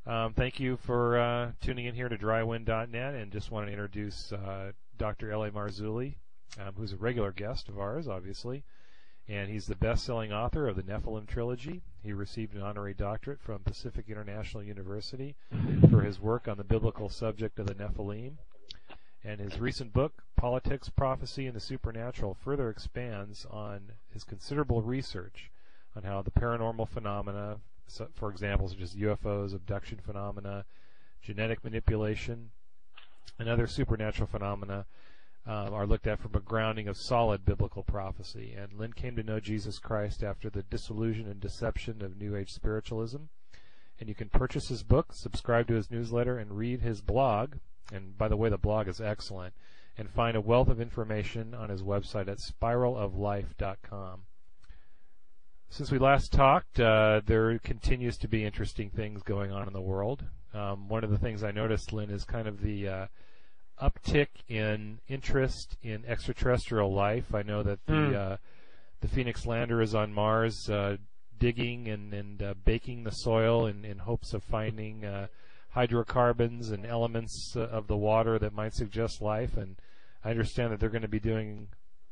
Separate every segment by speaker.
Speaker 1: Thank you for tuning in here to drywind.net, and just want to introduce Dr. L.A. Marzulli, who's a regular guest of ours, obviously, and he's the best-selling author of the Nephilim trilogy. He received an honorary doctorate from Pacific International University for his work on the biblical subject of the Nephilim, and his recent book, Politics, Prophecy, and the Supernatural, further expands on his considerable research on how the paranormal phenomena, for example, such as UFOs, abduction phenomena, genetic manipulation, and other supernatural phenomena are looked at from a grounding of solid biblical prophecy. And Lynn came to know Jesus Christ after the disillusion and deception of New Age spiritualism. And you can purchase his book, subscribe to his newsletter, and read his blog. And by the way, the blog is excellent. And find a wealth of information on his website at spiraloflife.com. Since we last talked, there continues to be interesting things going on in the world. One of the things I noticed, Lynn, is kind of the uptick in interest in extraterrestrial life. I know that the Phoenix lander is on Mars, digging and baking the soil in hopes of finding hydrocarbons and elements of the water that might suggest life. And I understand that they're going to be doing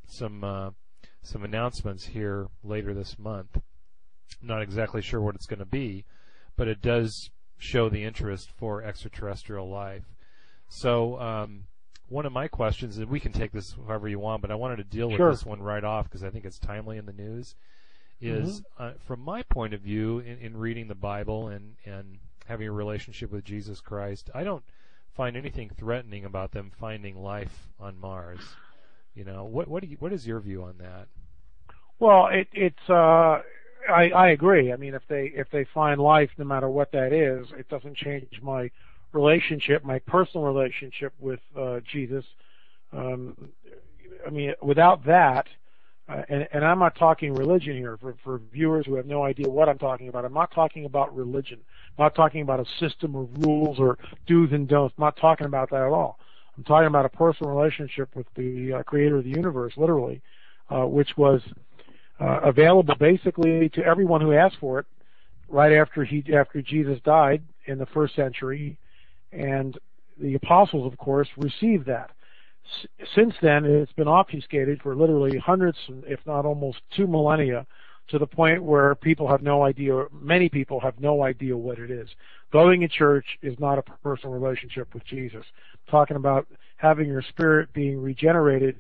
Speaker 1: some announcements here later this month. I'm not exactly sure what it's going to be, but it does show the interest for extraterrestrial life. So one of my questions, and we can take this however you want, but I wanted to deal with this one right off because I think it's timely in the news, is from my point of view in reading the Bible and having a relationship with Jesus Christ, I don't find anything threatening about them finding life on Mars. You know, what is your view on that?
Speaker 2: Well, I agree. I mean, if they find life, no matter what that is, it doesn't change my relationship, my personal relationship with Jesus. I mean, without that, and I'm not talking religion here for viewers who have no idea what I'm talking about. I'm not talking about religion. I'm not talking about a system of rules or do's and don'ts. I'm not talking about that at all. I'm talking about a personal relationship with the creator of the universe, literally, which was available basically to everyone who asked for it right after Jesus died in the first century, and the apostles, of course, received that. Since then, it's been obfuscated for literally hundreds, if not almost 2 millennia, to the point where people have no idea, many people have no idea what it is. Going to church is not a personal relationship with Jesus. I'm talking about having your spirit being regenerated.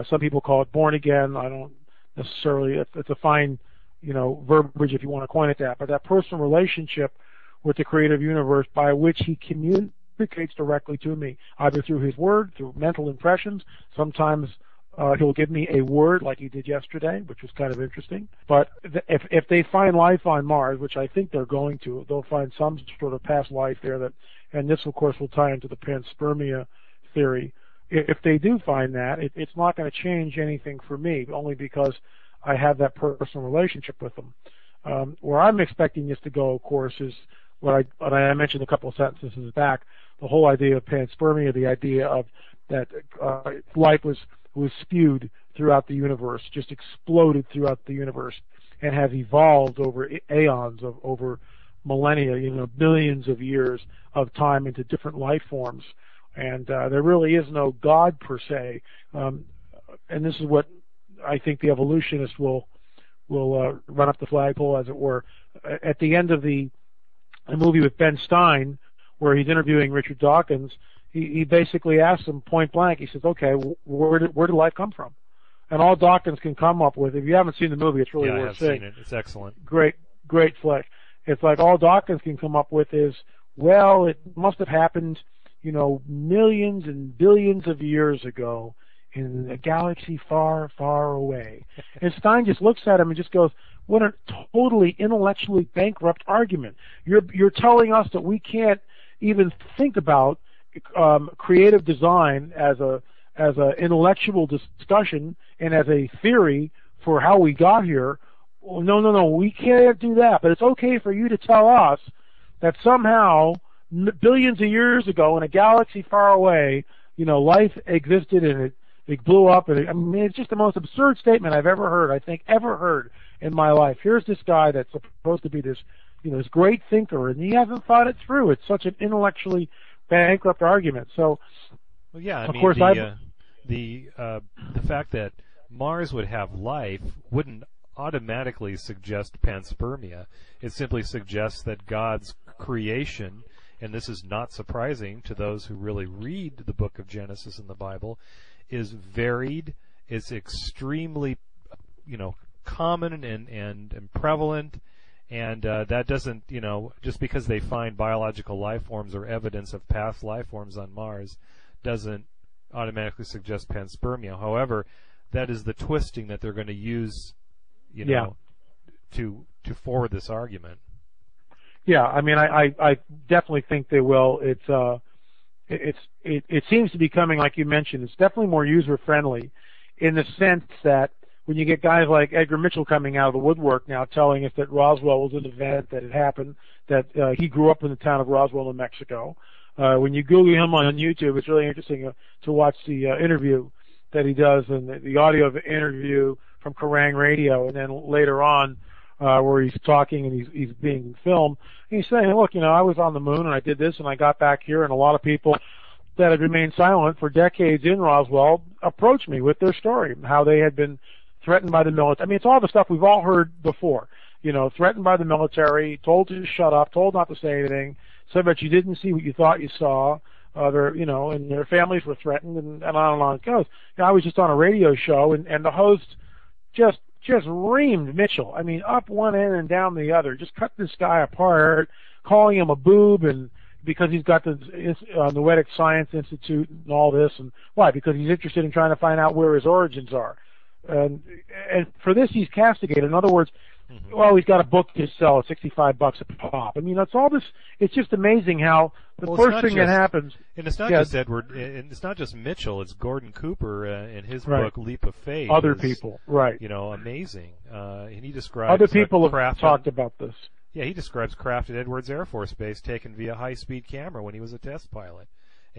Speaker 2: Some people call it born again. I don't necessarily, it's a fine, verbiage if you want to coin it that, but that personal relationship with the creative universe by which he communicates directly to me, either through his word, through mental impressions. Sometimes he'll give me a word like he did yesterday, which was kind of interesting. But if they find life on Mars, which I think they're going to, they'll find some sort of past life there and this, of course, will tie into the panspermia theory. If they do find that, it's not going to change anything for me, only because I have that personal relationship with them. Where I'm expecting this to go, of course, is what I mentioned a couple of sentences back, the whole idea of panspermia, the idea of that life was spewed throughout the universe, just exploded throughout the universe, and has evolved over aeons, over millennia, billions of years of time into different life forms. And there really is no God per se, and this is what I think the evolutionists will run up the flagpole, as it were. At the end of the movie with Ben Stein, where he's interviewing Richard Dawkins, he basically asks him point blank. He says, "Okay, where did life come from?" And all Dawkins can come up with, if you haven't seen the movie, it's really worth seeing.
Speaker 1: Seen it. It's excellent.
Speaker 2: Great flick. It's like all Dawkins can come up with is, well, it must have happened, millions and billions of years ago in a galaxy far, far away. And Stein just looks at him and just goes, what a totally intellectually bankrupt argument. You're telling us that we can't even think about creative design as a intellectual discussion and as a theory for how we got here. Well, no, we can't do that. But it's okay for you to tell us that somehow billions of years ago in a galaxy far away, life existed and it blew up. And it's just the most absurd statement I've ever heard in my life. Here's this guy that's supposed to be this, this great thinker, and he hasn't thought it through. It's such an intellectually bankrupt argument. So,
Speaker 1: well, yeah,
Speaker 2: of course,
Speaker 1: the fact that Mars would have life wouldn't automatically suggest panspermia. It simply suggests that God's creation, and this is not surprising to those who really read the book of Genesis in the Bible, is varied, is extremely, common and prevalent, and that doesn't, just because they find biological life forms or evidence of past life forms on Mars, doesn't automatically suggest panspermia. However, that is the twisting that they're going to use, to forward this argument.
Speaker 2: Yeah, I mean, I definitely think they will. It seems to be coming, like you mentioned, it's definitely more user friendly, in the sense that when you get guys like Edgar Mitchell coming out of the woodwork now telling us that Roswell was an event, that it happened, that he grew up in the town of Roswell, New Mexico. When you Google him on YouTube, it's really interesting to watch the interview that he does, and the audio of the interview from Kerrang Radio, and then later on where he's talking and he's being filmed. And he's saying, look, I was on the moon and I did this and I got back here, and a lot of people that had remained silent for decades in Roswell approached me with their story, how they had been threatened by the military. I mean, it's all the stuff we've all heard before. Threatened by the military, told to shut up, told not to say anything, said that you didn't see what you thought you saw. And their families were threatened, and on and on it goes. I was just on a radio show, and the host just reamed Mitchell. I mean, up one end and down the other, just cut this guy apart, calling him a boob, and because he's got the Noetic Science Institute and all this, and why? Because he's interested in trying to find out where his origins are. And for this, he's castigated. In other words, well, he's got a book to sell at $65 a pop. I mean, that's all this. It's just amazing how the first thing that happens.
Speaker 1: And it's not just Edward, and it's not just Mitchell. It's Gordon Cooper in his book Leap of Faith.
Speaker 2: Other people, right?
Speaker 1: Amazing. And he describes
Speaker 2: other people have talked about this.
Speaker 1: Yeah, he describes craft at Edwards Air Force Base taken via high-speed camera when he was a test pilot.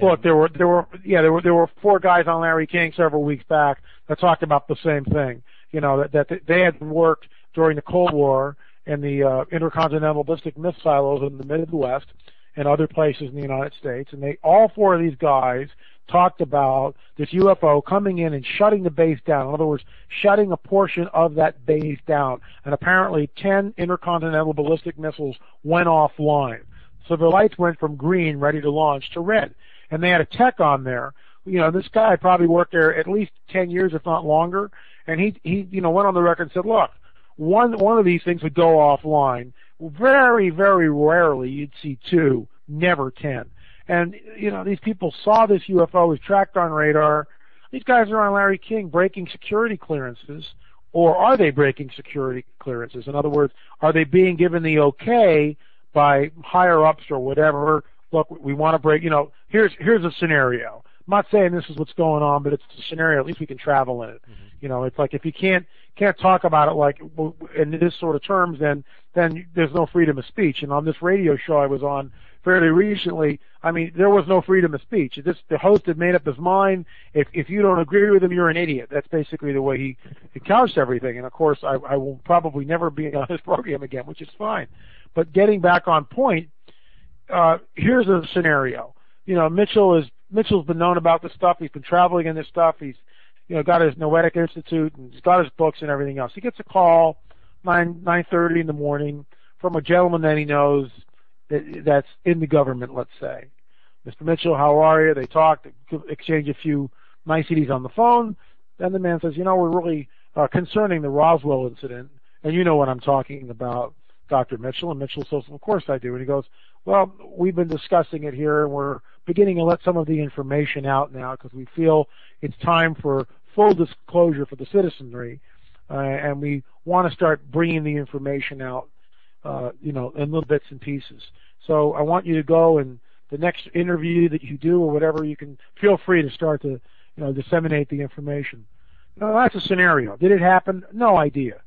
Speaker 2: Look, there were 4 guys on Larry King several weeks back that talked about the same thing. That they had worked during the Cold War and the intercontinental ballistic missiles in the Midwest and other places in the United States, and all 4 of these guys talked about this UFO coming in and shutting the base down. In other words, shutting a portion of that base down. And apparently 10 intercontinental ballistic missiles went offline. So the lights went from green, ready to launch, to red. And they had a tech on there. This guy probably worked there at least 10 years, if not longer. And he went on the record and said, look, one of these things would go offline. Very, very rarely you'd see 2, never 10. And, these people saw this UFO, was tracked on radar. These guys are on Larry King breaking security clearances, or are they breaking security clearances? In other words, are they being given the okay by higher-ups or whatever? Look, we want to break, here's a scenario. I'm not saying this is what's going on, but it's a scenario. At least we can travel in it. It's like if you can't talk about it like in this sort of terms, then there's no freedom of speech. And on this radio show I was on fairly recently, I mean, there was no freedom of speech. The host had made up his mind. If you don't agree with him, you're an idiot. That's basically the way he couched everything. And of course, I will probably never be on his program again, which is fine. But getting back on point, here's a scenario. Mitchell's been known about this stuff. He's been traveling in this stuff. He's got his Noetic Institute, and he's got his books and everything else. He gets a call 9:30 in the morning from a gentleman that he knows that's in the government, let's say. Mr. Mitchell, how are you? They talk, they exchange a few niceties on the phone. Then the man says, we're really concerning the Roswell incident, and you know what I'm talking about, Dr. Mitchell. And Mitchell says, of course I do. And he goes, well, we've been discussing it here, and we're beginning to let some of the information out now because we feel it's time for full disclosure for the citizenry, and we want to start bringing the information out, in little bits and pieces. So I want you to go, and the next interview that you do or whatever, you can feel free to start to, disseminate the information. That's a scenario. Did it happen? No idea.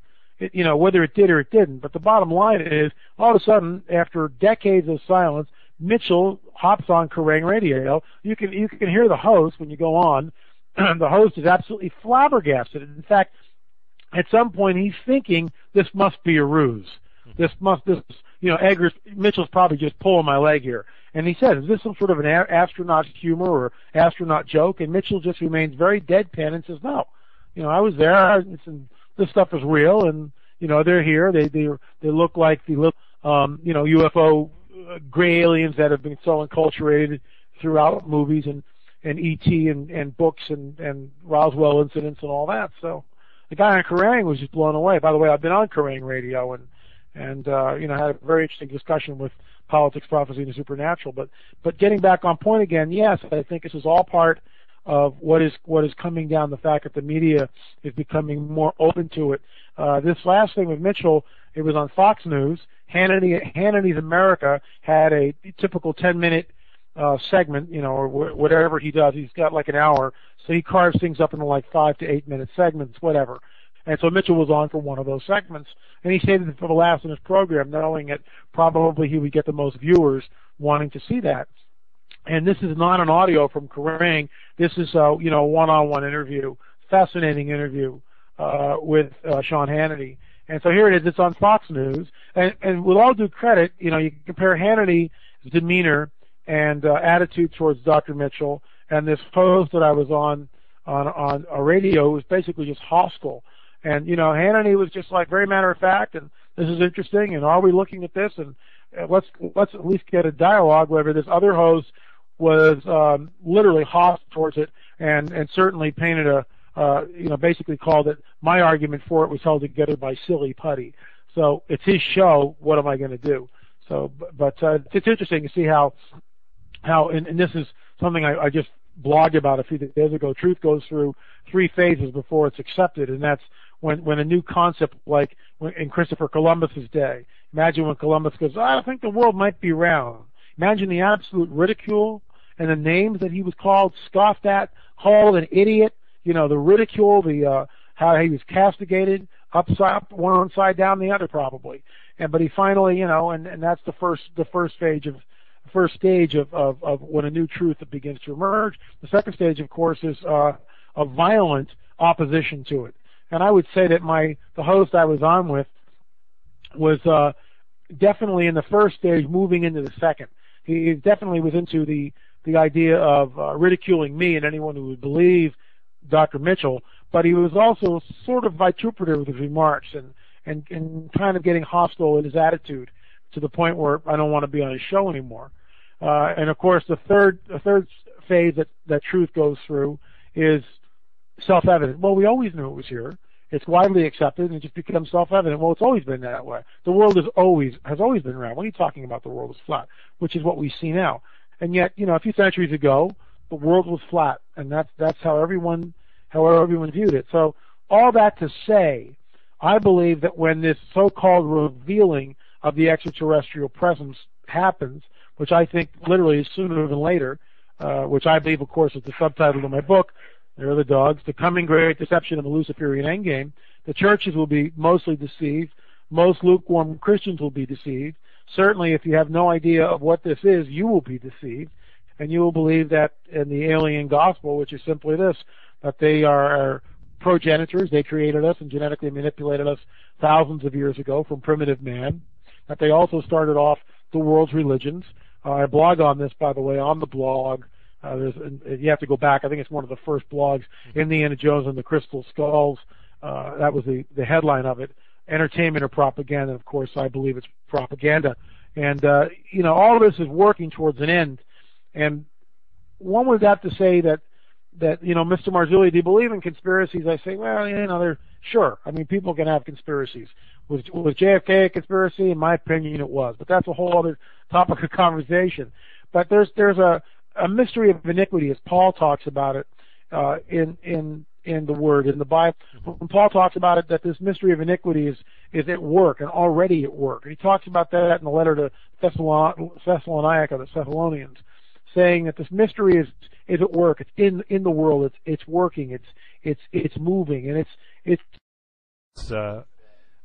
Speaker 2: Whether it did or it didn't. But the bottom line is, all of a sudden, after decades of silence, Mitchell hops on Kerrang Radio. You can hear the host when you go on. The host is absolutely flabbergasted. In fact, at some point he's thinking this must be a ruse. This Mitchell's probably just pulling my leg here. And he said, is this some sort of an astronaut humor or astronaut joke? And Mitchell just remains very deadpan and says, no. I was there. This stuff is real, and they're here. They look like the little UFO gray aliens that have been so enculturated throughout movies and E.T. and books and Roswell incidents and all that. So the guy on Kerrang was just blown away. By the way, I've been on Kerrang radio and had a very interesting discussion with politics, prophecy, and the supernatural. But getting back on point again, yes, I think this is all part of what is coming down, the fact that the media is becoming more open to it. This last thing with Mitchell, it was on Fox News. Hannity's America had a typical 10-minute segment, or whatever he does. He's got like an hour, so he carves things up into like 5 to 8 minute segments, whatever. And so Mitchell was on for one of those segments, and he stated that for the last in his program, knowing that probably he would get the most viewers wanting to see that. And this is not an audio from Kerrang. This is a one-on-one interview, fascinating interview with Sean Hannity. And so here it is. It's on Fox News. And with all due credit, you can compare Hannity's demeanor and attitude towards Dr. Mitchell and this host that I was on a radio was basically just hostile. And Hannity was just like very matter of fact, and this is interesting, and are we looking at this? And let's at least get a dialogue. Whether this other host was literally hostile towards it, and certainly painted basically called it, my argument for it was held together by silly putty. So it's his show. What am I going to do? So, but it's interesting to see how, and this is something I just blogged about a few days ago. Truth goes through 3 phases before it's accepted, and that's when a new concept, like in Christopher Columbus's day. Imagine when Columbus goes, I think the world might be round. Imagine the absolute ridicule and the names that he was called, scoffed at, called an idiot. The ridicule, how he was castigated, one side down the other probably. But he finally, and that's the first stage of when a new truth begins to emerge. The second stage, of course, is a violent opposition to it. And I would say that the host I was on with was definitely in the first stage, moving into the second. He definitely was into the idea of ridiculing me and anyone who would believe Dr. Mitchell, but he was also sort of vituperative with his remarks and kind of getting hostile in his attitude to the point where I don't want to be on his show anymore. And of course, the third phase that truth goes through is self-evident. Well, we always knew it was here. It's widely accepted, and it just becomes self-evident. Well, it's always been that way. The world has always been round. What are you talking about? The world is flat, which is what we see now. And yet, a few centuries ago, the world was flat, and that's how everyone viewed it. So all that to say, I believe that when this so-called revealing of the extraterrestrial presence happens, which I think literally is sooner than later, which I believe, of course, is the subtitle of my book, There Are the Dogs, The Coming Great Deception of the Luciferian Endgame, the churches will be mostly deceived, most lukewarm Christians will be deceived. Certainly, if you have no idea of what this is, you will be deceived, and you will believe that in the alien gospel, which is simply this, that they are progenitors, they created us and genetically manipulated us thousands of years ago from primitive man, that they also started off the world's religions. I blog on this, by the way, on the blog. You have to go back. I think it's one of the first blogs, Indiana Jones and the Crystal Skulls. That was the headline of it. Entertainment or propaganda. Of course, I believe it's propaganda. And, all of this is working towards an end. And one would have to say that Mr. Marzulli, do you believe in conspiracies? I say, well, they're sure. I mean, people can have conspiracies. Was JFK a conspiracy? In my opinion, it was. But that's a whole other topic of conversation. But there's a mystery of iniquity, as Paul talks about it in the Word, in the Bible. When Paul talks about it, that this mystery of iniquity is at work and already at work. And he talks about that in the letter to Thessalonica, the Thessalonians, saying that this mystery is at work. It's in the world. It's working. It's moving, and it's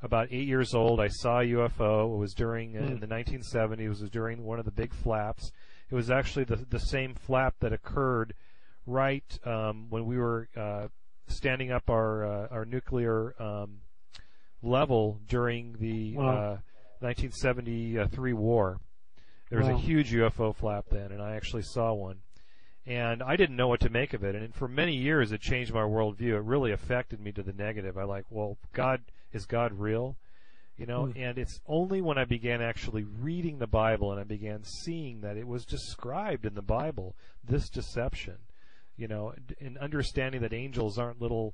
Speaker 1: about 8 years old. I saw a UFO. It was during in the 1970s. It was during one of the big flaps. It was actually the same flap that occurred right when we were standing up our nuclear level during the 1973 war. There was a huge UFO flap then, and I actually saw one. And I didn't know what to make of it. And for many years, it changed my worldview. It really affected me to the negative. Well, is God real? And it's only when I began actually reading the Bible and I began seeing that it was described in the Bible, this deception, and understanding that angels aren't little,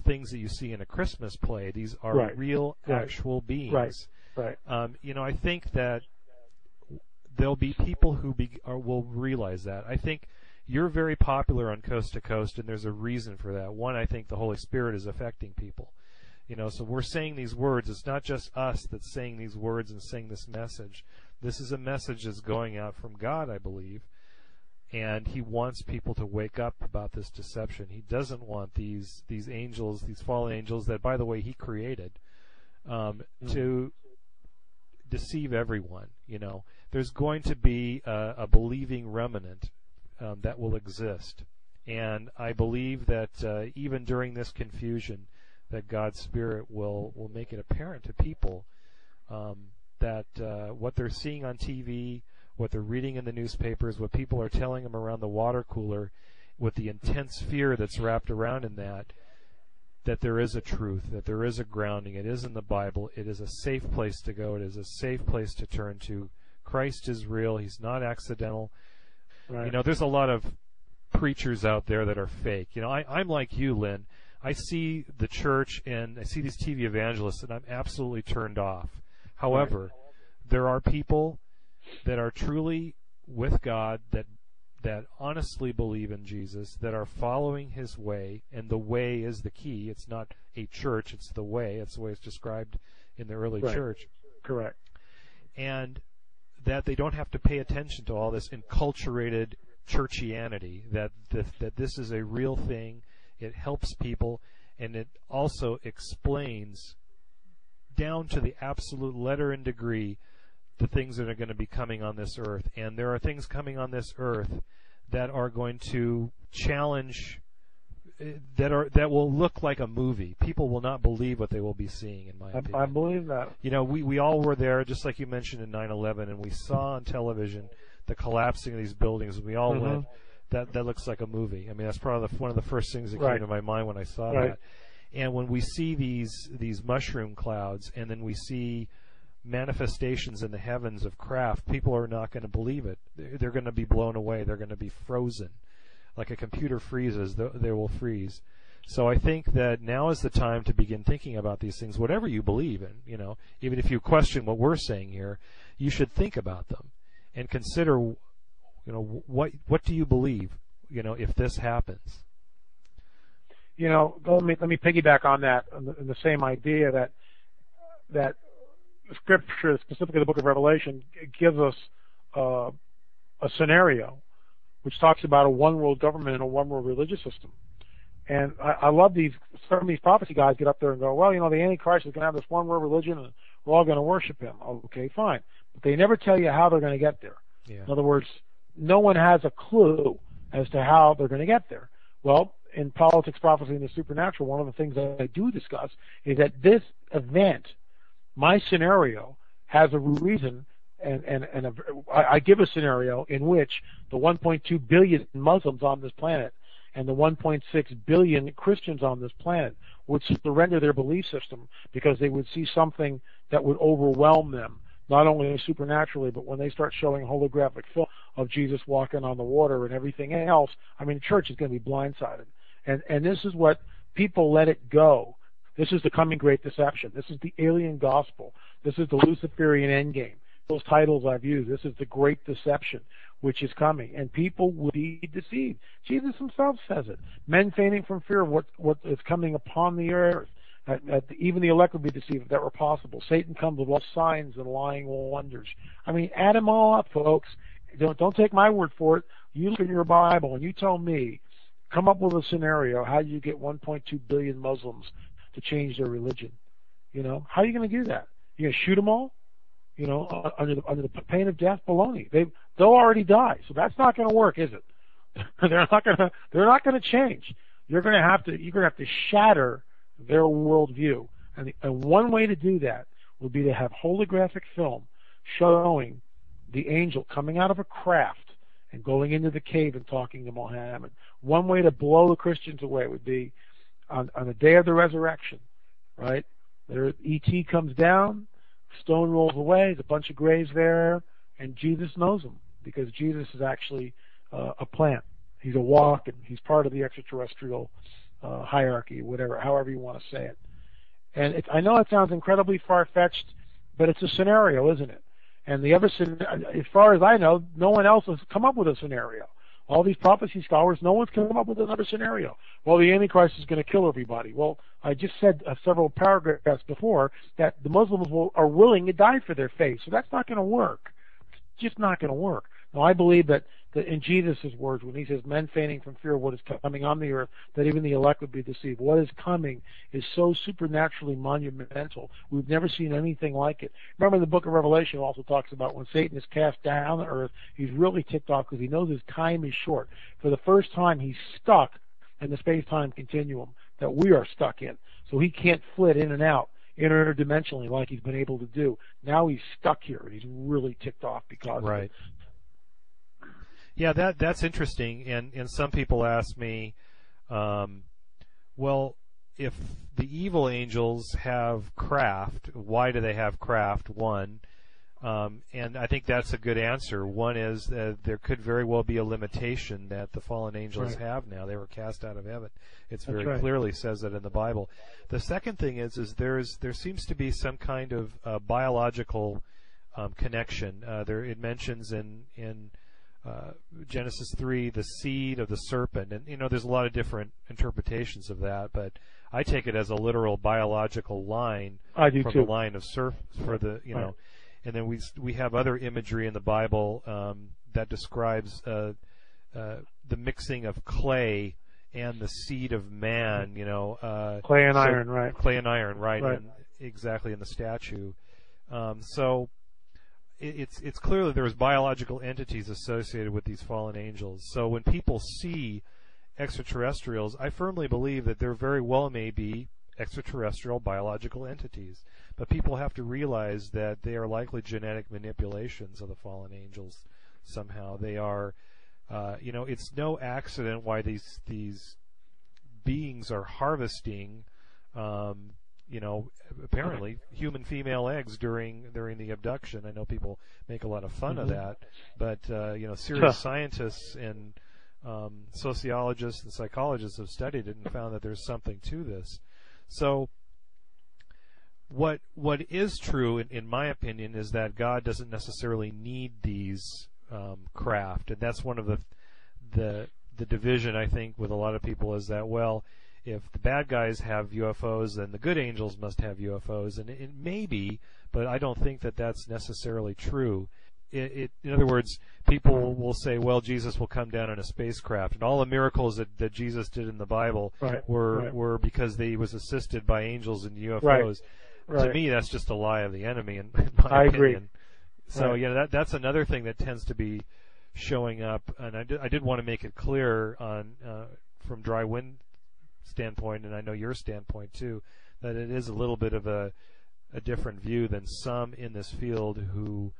Speaker 1: things that you see in a Christmas play. These are real, actual beings.
Speaker 2: Right.
Speaker 1: I think that there'll be people who will realize that. I think you're very popular on Coast to Coast, and there's a reason for that. One, I think the Holy Spirit is affecting people. So we're saying these words. It's not just us that's saying these words and saying this message. This is a message that's going out from God, I believe, and He wants people to wake up about this deception. He doesn't want these angels, these fallen angels that, by the way, He created, to deceive everyone. There's going to be a believing remnant that will exist, and I believe that even during this confusion, that God's Spirit will make it apparent to people that what they're seeing on TV, what they're reading in the newspapers, what people are telling them around the water cooler, with the intense fear that's wrapped around in that there is a truth, that there is a grounding. It is in the Bible. It is a safe place to go. It is a safe place to turn to. Christ is real. He's not accidental. Right. There's a lot of preachers out there that are fake. I'm like you, Lynn. I see the church and I see these TV evangelists, and I'm absolutely turned off. However, there are people that are truly with God, that honestly believe in Jesus, that are following His way, and the way is the key. It's not a church, it's the way. It's the way it's described in the early church.
Speaker 2: Correct.
Speaker 1: And that they don't have to pay attention to all this enculturated churchianity, that this is a real thing. It helps people, and it also explains down to the absolute letter and degree the things that are going to be coming on this earth. And there are things coming on this earth that are going to challenge, that will look like a movie. People will not believe what they will be seeing, in my opinion.
Speaker 2: I believe that.
Speaker 1: We all were there, just like you mentioned in 9/11, and we saw on television the collapsing of these buildings, and we all went, that looks like a movie. I mean, that's probably one of the first things that came to my mind when I saw that. And when we see these mushroom clouds, and then we see manifestations in the heavens of craft, people are not going to believe it. They're going to be blown away. They're going to be frozen. Like a computer freezes, they will freeze. So I think that now is the time to begin thinking about these things, whatever you believe in. Even if you question what we're saying here, you should think about them and consider, what do you believe, if this happens?
Speaker 2: Let me piggyback on that, in the same idea that Scripture, specifically the book of Revelation, gives us a scenario which talks about a one-world government and a one-world religious system. And I love some of these prophecy guys get up there and go, well, the Antichrist is going to have this one-world religion and we're all going to worship him. Okay, fine. But they never tell you how they're going to get there. Yeah. In other words, no one has a clue as to how they're going to get there. Well, in politics, prophecy, and the supernatural, one of the things that I do discuss is that this event, my scenario, has a reason, and I give a scenario in which the 1.2 billion Muslims on this planet and the 1.6 billion Christians on this planet would surrender their belief system because they would see something that would overwhelm them, not only supernaturally, but when they start showing holographic film of Jesus walking on the water and everything else, the church is going to be blindsided. And this is what people let it go. This is the coming great deception. This is the alien gospel. This is the Luciferian endgame. Those titles I've used. This is the great deception which is coming. And people will be deceived. Jesus himself says it. Men fainting from fear of what is coming upon the earth. Even the elect will be deceived if that were possible. Satan comes with all signs and lying wonders. Add them all up, folks. Don't take my word for it. You look in your Bible and you tell me, come up with a scenario how you get 1.2 billion Muslims to change their religion. How are you going to do that? You going to shoot them all? Under the pain of death? Baloney. They'll already die. So that's not going to work, is it? They're not going to change. You're going to have to shatter their worldview. And one way to do that would be to have holographic film showing the angel coming out of a craft and going into the cave and talking to Muhammad. One way to blow the Christians away would be on the day of the resurrection, right? E.T. comes down, stone rolls away, there's a bunch of graves there, and Jesus knows them because Jesus is actually a plant. He's a walking. He's part of the extraterrestrial hierarchy, whatever, however you want to say it. And I know it sounds incredibly far-fetched, but it's a scenario, isn't it? And the other, as far as I know, no one else has come up with a scenario. All these prophecy scholars, no one's come up with another scenario. Well, the Antichrist is going to kill everybody. Well, I just said several paragraphs before that the Muslims are willing to die for their faith, so that's not going to work. It's just not going to work. Now, I believe that in Jesus' words, when he says, men fainting from fear of what is coming on the earth, that even the elect would be deceived. What is coming is so supernaturally monumental. We've never seen anything like it. Remember, the book of Revelation also talks about when Satan is cast down to earth, he's really ticked off because he knows his time is short. For the first time, he's stuck in the space-time continuum that we are stuck in. So he can't flit in and out interdimensionally like he's been able to do. Now he's stuck here, and he's really ticked off because of it.
Speaker 1: Yeah, that's interesting, and some people ask me, well, if the evil angels have craft, why do they have craft? One, and I think that's a good answer. One is that there could very well be a limitation that the fallen angels have now. They were cast out of heaven. It's very clearly says that in the Bible. The second thing is there seems to be some kind of biological connection. It mentions in Genesis 3, the seed of the serpent, and there's a lot of different interpretations of that, but I take it as a literal biological line from the line of for the and then we have other imagery in the Bible that describes the mixing of clay and the seed of man,
Speaker 2: clay and iron, right?
Speaker 1: Clay and iron, right? And exactly in the statue. So it's clear that there's biological entities associated with these fallen angels. So when people see extraterrestrials, I firmly believe that there very well may be extraterrestrial biological entities. But people have to realize that they are likely genetic manipulations of the fallen angels somehow. They are, it's no accident why these beings are harvesting apparently human female eggs during the abduction. I know people make a lot of fun of that, but serious scientists and sociologists and psychologists have studied it and found that there's something to this. So what is true, in my opinion, is that God doesn't necessarily need these craft, and that's one of the division, I think, with a lot of people is that, well, if the bad guys have UFOs, then the good angels must have UFOs, and it may be, but I don't think that that's necessarily true. In other words, people will say, well, Jesus will come down in a spacecraft, and all the miracles that Jesus did in the Bible were because he was assisted by angels and UFOs. To me, that's just a lie of the enemy, in my opinion. Agree. So, that's another thing that tends to be showing up, and I did want to make it clear on from Dry Wind standpoint, and I know your standpoint too, that it is a little bit of a different view than some in this field who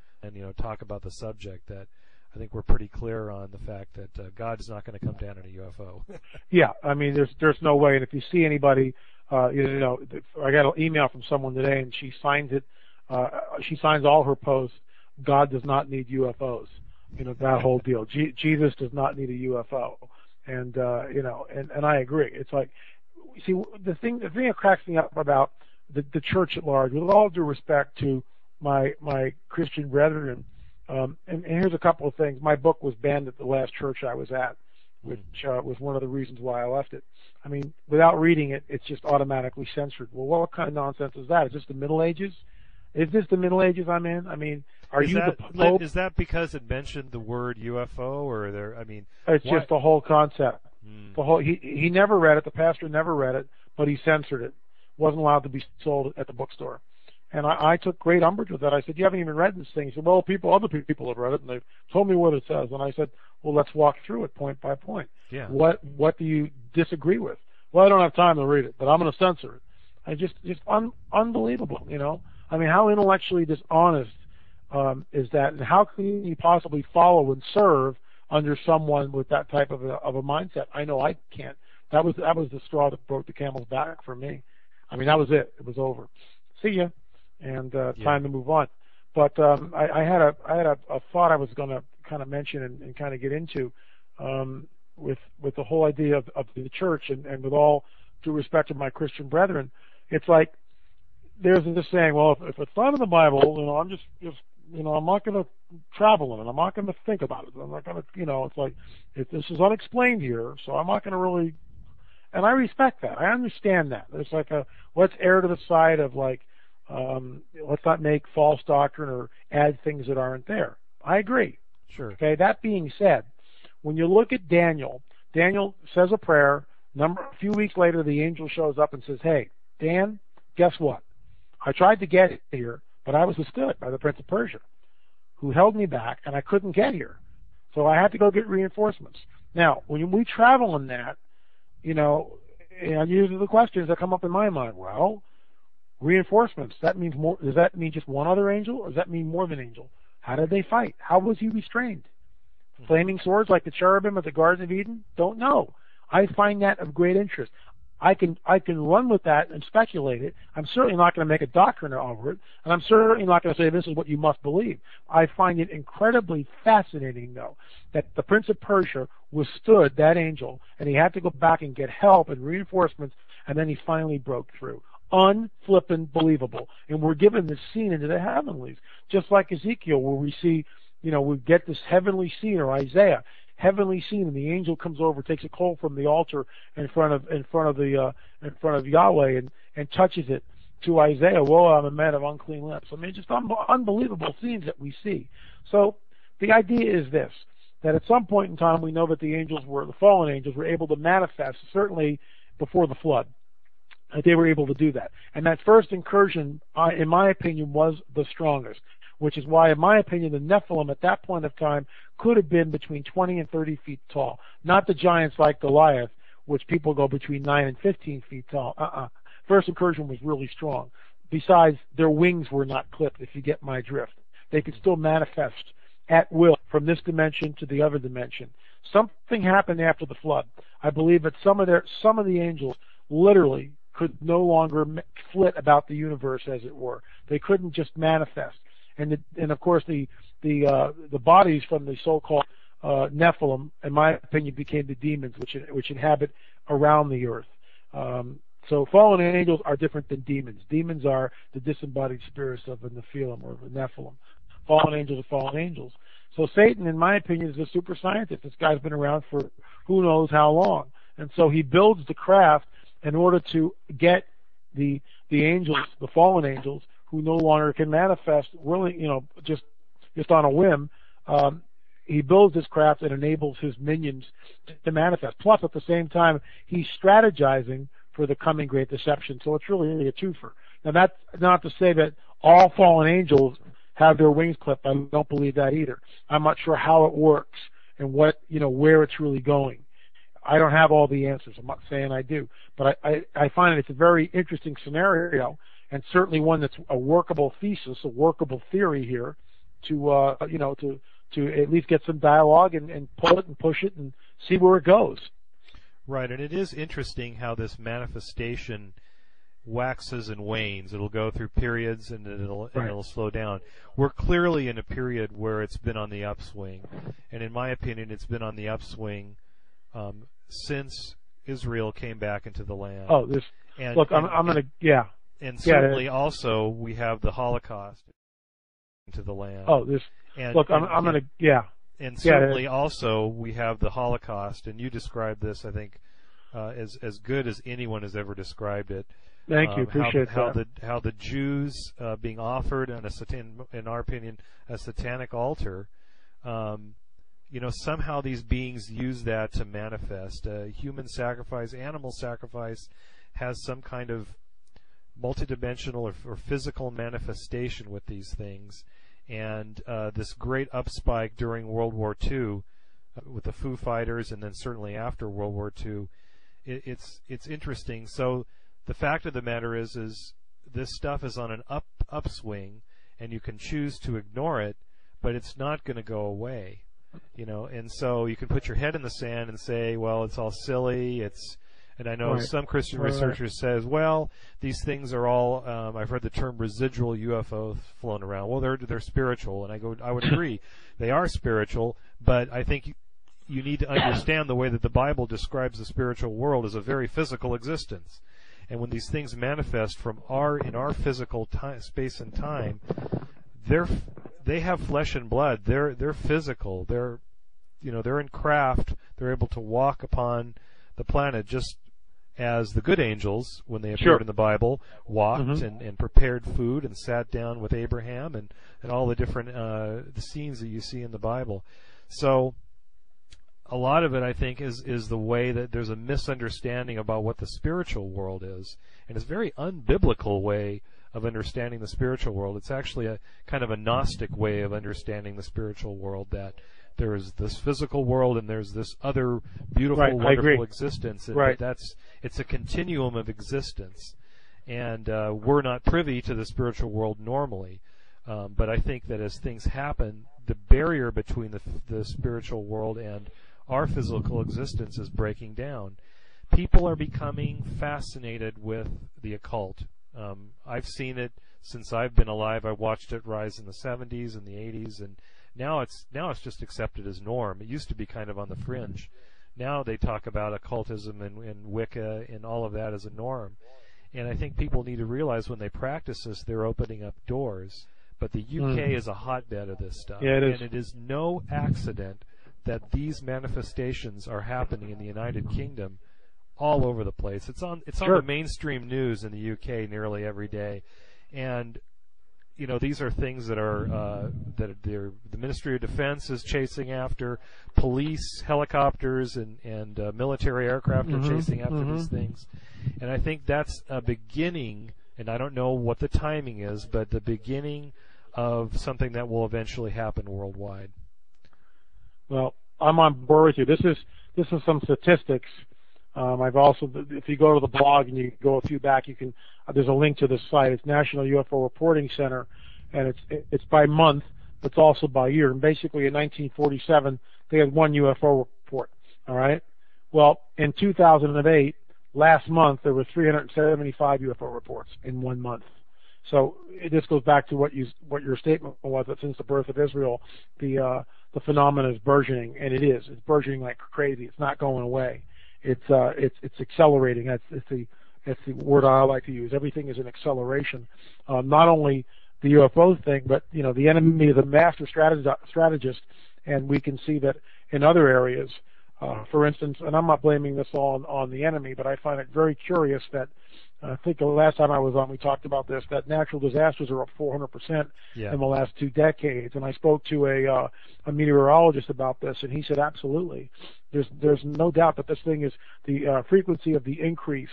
Speaker 1: talk about the subject. That I think we're pretty clear on the fact that God is not going to come down in a UFO.
Speaker 2: Yeah, I mean, there's no way. And if you see anybody, I got an email from someone today, and she signs it. She signs all her posts. God does not need UFOs. That whole deal. Jesus does not need a UFO. And and I agree. It's like, see, the thing that cracks me up about the church at large, with all due respect to my Christian brethren, and here's a couple of things. My book was banned at the last church I was at, which was one of the reasons why I left it. I mean, without reading it, it's just automatically censored. Well, what kind of nonsense is that? Is this the Middle Ages? Is this the Middle Ages I'm in? I mean, the Pope?
Speaker 1: Is that because it mentioned the word UFO, or there? I mean,
Speaker 2: it's just the whole concept. The whole he never read it. The pastor never read it, but he censored it. Wasn't allowed to be sold at the bookstore. And I took great umbrage with that. I said, "You haven't even read this thing." He said, "Well, other people have read it, and they've told me what it says." And I said, "Well, let's walk through it point by point.
Speaker 1: Yeah.
Speaker 2: What do you disagree with?" "Well, I don't have time to read it, but I'm going to censor it." Unbelievable, I mean, how intellectually dishonest is that, and how can you possibly follow and serve under someone with that type of a mindset? I know I can't. That was the straw that broke the camel's back for me. I mean, that was it. It was over. See ya, and time to move on. But I had a thought I was going to kind of mention and kind of get into with the whole idea of the church, and with all due respect to my Christian brethren, it's like there's this saying, well, if it's not in the Bible, I'm just I'm not going to travel in it. I'm not going to think about it. I'm not going to, it's like, if this is unexplained here, so I'm not going to really, and I respect that. I understand that. There's like let's err to the side of like, let's not make false doctrine or add things that aren't there. I agree.
Speaker 1: Sure.
Speaker 2: Okay. That being said, when you look at Daniel says a prayer. A few weeks later, the angel shows up and says, "Hey, Dan, guess what? I tried to get here, but I was withstood by the Prince of Persia, who held me back, and I couldn't get here. So I had to go get reinforcements." Now, when we travel in that, and usually the questions that come up in my mind, well, reinforcements, that means more. Does that mean just one other angel, or does that mean more than an angel? How did they fight? How was he restrained? Flaming swords like the cherubim at the Garden of Eden? Don't know. I find that of great interest. I can run with that and speculate it. I'm certainly not going to make a doctrine over it, and I'm certainly not going to say this is what you must believe. I find it incredibly fascinating, though, that the Prince of Persia withstood that angel, and he had to go back and get help and reinforcements, and then he finally broke through. Unflippin' believable. And we're given this scene into the heavenlies, just like Ezekiel, where we see, we get this heavenly scene, or Isaiah. Heavenly scene, and the angel comes over, takes a coal from the altar in front of Yahweh, and touches it to Isaiah. Woe, I'm a man of unclean lips. I mean, just unbelievable scenes that we see. So the idea is this: that at some point in time, we know that the fallen angels were able to manifest, certainly before the flood. That they were able to do that, and that first incursion, in my opinion, was the strongest. Which is why, in my opinion, the Nephilim at that point of time could have been between 20 and 30 feet tall. Not the giants like Goliath, which people go between 9 and 15 feet tall. First incursion was really strong. Besides, their wings were not clipped, if you get my drift. They could still manifest at will from this dimension to the other dimension. Something happened after the flood. I believe that some of the angels literally could no longer flit about the universe, as it were. They couldn't just manifest. And of course the bodies from the so-called Nephilim, in my opinion, became the demons which inhabit around the earth. So fallen angels are different than demons. Demons are the disembodied spirits of the Nephilim or the Nephilim. Fallen angels are fallen angels. So Satan, in my opinion, is a super scientist. This guy's been around for who knows how long, and so he builds the craft in order to get the angels, the fallen angels, who no longer can manifest really, just on a whim. He builds this craft and enables his minions to manifest. Plus, at the same time, he's strategizing for the coming great deception. So it's really a twofer. Now, that's not to say that all fallen angels have their wings clipped. I don't believe that either. I'm not sure how it works and where it's really going. I don't have all the answers. I'm not saying I do, but I find it's a very interesting scenario, and certainly one that's a workable thesis, a workable theory here, to at least get some dialogue and pull it and push it and see where it goes.
Speaker 1: Right, and it is interesting how this manifestation waxes and wanes. It'll go through periods and it'll slow down. We're clearly in a period where it's been on the upswing, and in my opinion, it's been on the upswing since Israel came back into the land.
Speaker 2: Oh, I'm going to, yeah.
Speaker 1: And certainly also we have the Holocaust into the land.
Speaker 2: Oh, I'm going to, yeah.
Speaker 1: And certainly also we have the Holocaust, and you described this, I think, as good as anyone has ever described it.
Speaker 2: Thank you, appreciate that.
Speaker 1: How the Jews being offered on in our opinion, a satanic altar, somehow these beings use that to manifest. Human sacrifice, animal sacrifice has some kind of multidimensional or physical manifestation with these things, and this great upspike during World War II with the Foo Fighters, and then certainly after World War II, it's interesting. So the fact of the matter is this stuff is on an upswing, and you can choose to ignore it, but it's not going to go away. And so you can put your head in the sand and say, well, it's all silly. And I know some Christian researchers says, well, these things are all. I've heard the term residual UFO flown around. Well, they're spiritual, and I would agree, they are spiritual. But I think you need to understand the way that the Bible describes the spiritual world as a very physical existence. And when these things manifest in our physical space and time, they have flesh and blood. They're physical. They're in craft. They're able to walk upon the planet just as the good angels, when they appeared in the Bible, walked and prepared food and sat down with Abraham and all the different the scenes that you see in the Bible. So a lot of it, I think, is the way that there's a misunderstanding about what the spiritual world is, and it's a very unbiblical way of understanding the spiritual world. It's actually a kind of a Gnostic way of understanding the spiritual world, that there is this physical world and there's this other beautiful, wonderful existence. And it's a continuum of existence, and we're not privy to the spiritual world normally. But I think that as things happen, the barrier between the spiritual world and our physical existence is breaking down. People are becoming fascinated with the occult. I've seen it since I've been alive. I watched it rise in the 70s and the 80s, and now it's just accepted as norm. It used to be kind of on the fringe. Now they talk about occultism and Wicca and all of that as a norm. And I think people need to realize when they practice this, they're opening up doors. But the UK is a hotbed of this stuff.
Speaker 2: Yeah, it is.
Speaker 1: And it is no accident that these manifestations are happening in the United Kingdom all over the place. It's on the mainstream news in the UK nearly every day. And these are things that are the Ministry of Defense is chasing after. Police, helicopters, and military aircraft are chasing after these things. And I think that's a beginning, and I don't know what the timing is, but the beginning of something that will eventually happen worldwide.
Speaker 2: Well, I'm on board with you. This is some statistics. I've also, if you go to the blog and you go a few back, you can. There's a link to this site. It's National UFO Reporting Center, and it's by month, but it's also by year. And basically, in 1947, they had one UFO report. All right. Well, in 2008, last month, there were 375 UFO reports in 1 month. So this goes back to what your statement was, that since the birth of Israel, the phenomenon is burgeoning, and it is. It's burgeoning like crazy. It's not going away. It's accelerating. That's the word I like to use. Everything is an acceleration. Not only the UFO thing, but the enemy is a master strategist, and we can see that in other areas. For instance, and I'm not blaming this all on the enemy, but I find it very curious that I think the last time I was on, we talked about this, that natural disasters are up 400% in the last 2 decades. And I spoke to a meteorologist about this, and he said, absolutely. There's no doubt that this thing is the frequency of the increase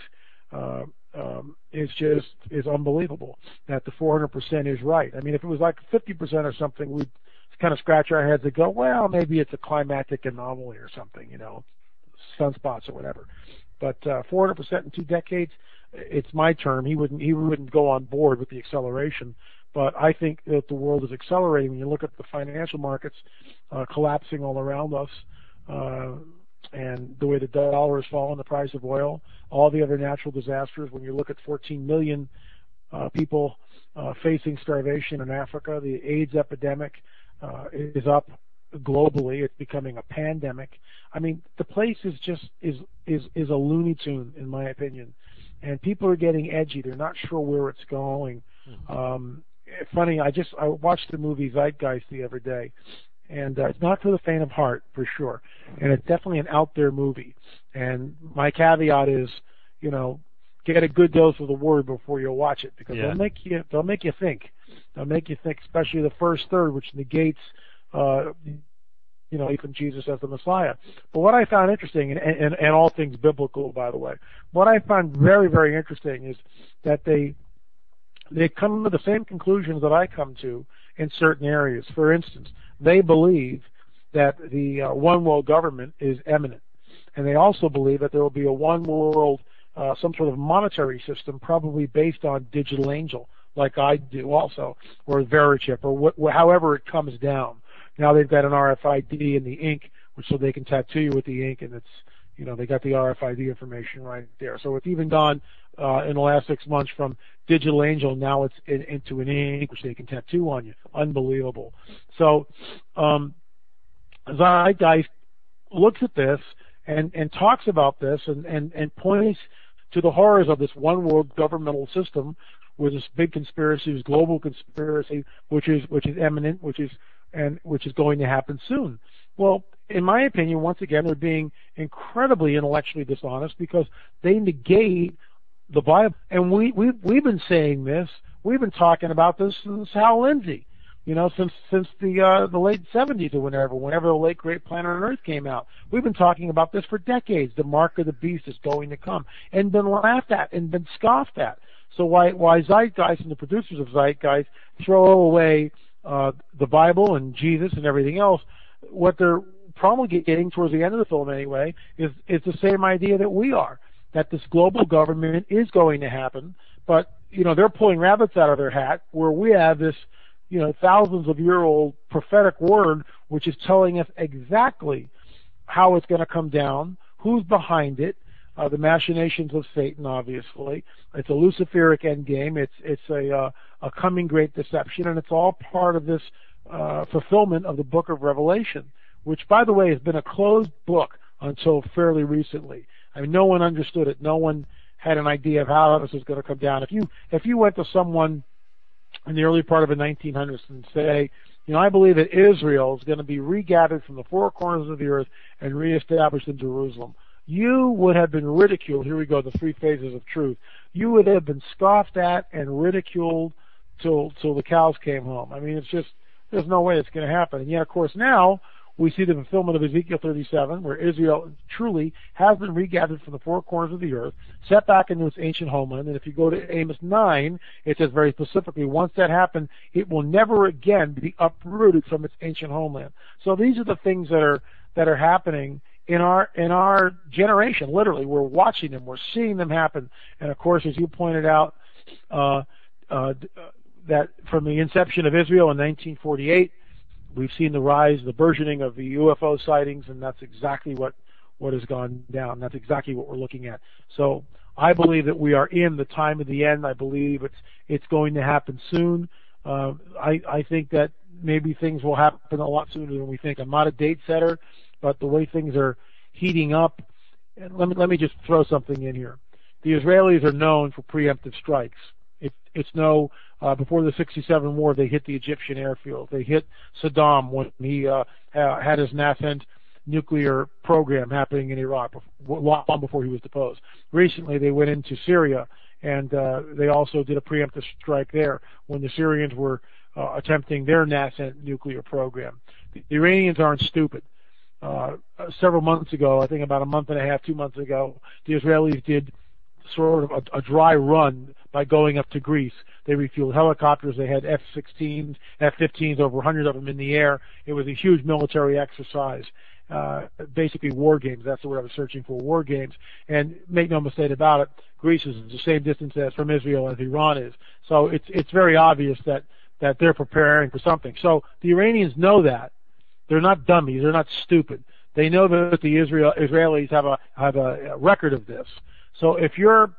Speaker 2: is unbelievable. That the 400% is right. I mean, if it was like 50% or something, we'd kind of scratch our heads and go, well, maybe it's a climatic anomaly or something, sunspots or whatever. But 400% in 2 decades, it's my term. He wouldn't go on board with the acceleration. But I think that the world is accelerating. When you look at the financial markets collapsing all around us, and the way the dollar has fallen, the price of oil, all the other natural disasters. When you look at 14 million people facing starvation in Africa, the AIDS epidemic is up globally. It's becoming a pandemic. I mean, the place is a Looney Tune, in my opinion. And people are getting edgy. They're not sure where it's going. Funny, I watched the movie Zeitgeist the other day, and it's not for the faint of heart, for sure. And it's definitely an out there movie. And my caveat is, get a good dose of the word before you watch it, because they'll make you think. They'll make you think, especially the first third, which negates even Jesus as the Messiah. But what I found interesting, and all things biblical, by the way, what I found very, very interesting is that they come to the same conclusions that I come to in certain areas. For instance, they believe that the one world government is imminent, and they also believe that there will be a one world, some sort of monetary system, probably based on digital angel, like I do also, or Verichip, or however it comes down. Now they've got an RFID in the ink, so they can tattoo you with the ink, and they got the RFID information right there. So it's even gone in the last 6 months from Digital Angel, now it's into an ink, which they can tattoo on you. Unbelievable. So Zeitgeist looks at this and talks about this and points to the horrors of this one world governmental system with this big conspiracy, this global conspiracy, which is imminent, which is going to happen soon. Well, in my opinion, once again, they're being incredibly intellectually dishonest because they negate the Bible. And we've been saying this. We've been talking about this since Hal Lindsey, since the late 70s or whenever the late great Planet Earth came out. We've been talking about this for decades. The mark of the beast is going to come, and been laughed at and been scoffed at. So why Zeitgeist and the producers of Zeitgeist throw away the Bible and Jesus and everything else? What they're promulgating towards the end of the film anyway is the same idea that we are, that this global government is going to happen, but they're pulling rabbits out of their hat, where we have this thousands of year old prophetic word which is telling us exactly how it's going to come down, who's behind it, the machinations of Satan. Obviously it's a Luciferic endgame, it's a coming great deception, and it's all part of this fulfillment of the book of Revelation, which, by the way, has been a closed book until fairly recently. I mean, no one understood it. No one had an idea of how this was going to come down. If you went to someone in the early part of the 1900s and say, I believe that Israel is going to be regathered from the four corners of the earth and reestablished in Jerusalem, you would have been ridiculed. Here we go, the three phases of truth. You would have been scoffed at and ridiculed till the cows came home. I mean, it's just, there's no way it's going to happen. And yet, of course, now we see the fulfillment of Ezekiel 37, where Israel truly has been regathered from the four corners of the earth, set back into its ancient homeland. And if you go to Amos 9, it says very specifically, once that happens, it will never again be uprooted from its ancient homeland. So these are the things that are happening in our generation. Literally, we're watching them, we're seeing them happen. And of course, as you pointed out, that from the inception of Israel in 1948, we've seen the rise, the burgeoning of the UFO sightings, and that's exactly what has gone down. That's exactly what we're looking at. So I believe that we are in the time of the end. I believe it's going to happen soon. I think that maybe things will happen a lot sooner than we think. I'm not a date setter, but the way things are heating up, and let me just throw something in here. The Israelis are known for preemptive strikes. Before the '67 war, they hit the Egyptian airfield. They hit Saddam when he had his nascent nuclear program happening in Iraq long before he was deposed. Recently, they went into Syria, and they also did a preemptive strike there when the Syrians were attempting their nascent nuclear program. The Iranians aren't stupid. Several months ago, I think about a month and a half, 2 months ago, the Israelis did sort of a dry run by going up to Greece. They refueled helicopters. They had F-16s, F-15s, over 100 of them in the air. It was a huge military exercise, basically war games. That's the word I was searching for, war games. And make no mistake about it, Greece is the same distance from Israel as Iran is. So it's very obvious that they're preparing for something. So the Iranians know that. They're not dummies. They're not stupid. They know that the Israelis have a record of this. So if you're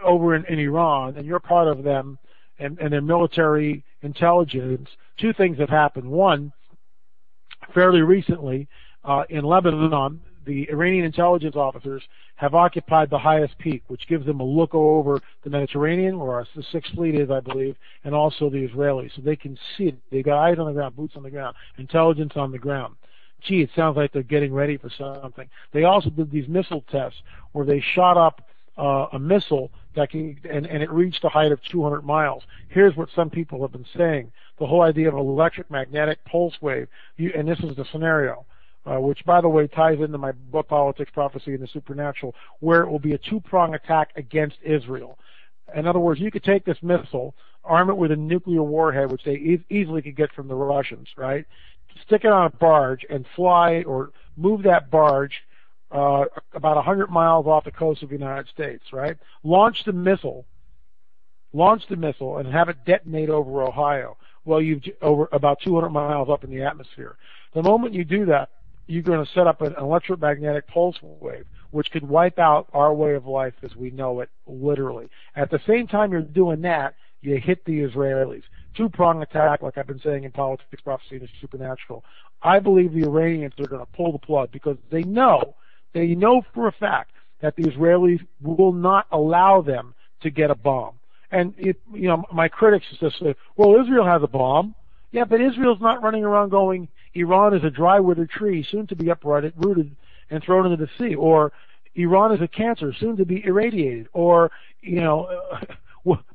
Speaker 2: over in Iran and you're part of them and their military intelligence, two things have happened. One, fairly recently in Lebanon, the Iranian intelligence officers have occupied the highest peak, which gives them a look over the Mediterranean, where the Sixth Fleet is, I believe, and also the Israelis. So they can see it. They've got eyes on the ground, boots on the ground, intelligence on the ground. Gee, it sounds like they're getting ready for something. They also did these missile tests where they shot up a missile that and it reached a height of 200 miles. Here's what some people have been saying. The whole idea of electromagnetic pulse wave, and this is the scenario, which, by the way, ties into my book, Politics, Prophecy, and the Supernatural, where it will be a two-pronged attack against Israel. In other words, you could take this missile, arm it with a nuclear warhead, which they easily could get from the Russians, right? Stick it on a barge and fly or move that barge about 100 miles off the coast of the United States, right? Launch the missile launch the missile, and have it detonate over Ohio, well, over about 200 miles up in the atmosphere. The moment you do that, you're going to set up an electromagnetic pulse wave, which could wipe out our way of life as we know it, literally. At the same time you're doing that, you hit the Israelis. Two-prong attack, like I've been saying in politics, prophecy, and supernatural. I believe the Iranians are going to pull the plug because they know for a fact that the Israelis will not allow them to get a bomb. And my critics just say, well, Israel has a bomb. Yeah, but Israel's not running around going, Iran is a dry, withered tree, soon to be uprooted and thrown into the sea, or Iran is a cancer, soon to be irradiated, or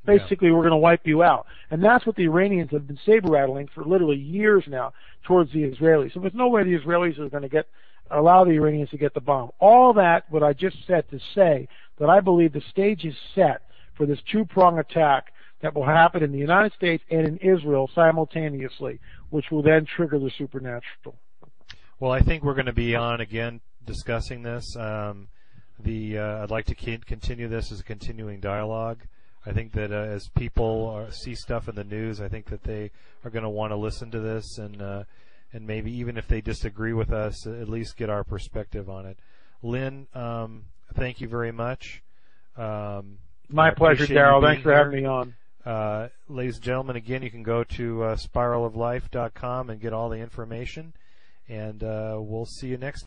Speaker 2: basically we're going to wipe you out. And that's what the Iranians have been saber rattling for literally years now towards the Israelis. So there's no way the Israelis are going to allow the Iranians to get the bomb. All that, what I just said to say, that I believe the stage is set for this two-prong attack that will happen in the United States and in Israel simultaneously, which will then trigger the supernatural.
Speaker 1: Well, I think we're going to be on again discussing this. I'd like to continue this as a continuing dialogue. I think that as people see stuff in the news, I think that they are going to want to listen to this and maybe even if they disagree with us, at least get our perspective on it. Lynn, thank you very much.
Speaker 2: My pleasure, Daryl. Thanks for having me on.
Speaker 1: Ladies and gentlemen, again, you can go to spiraloflife.com and get all the information, and we'll see you next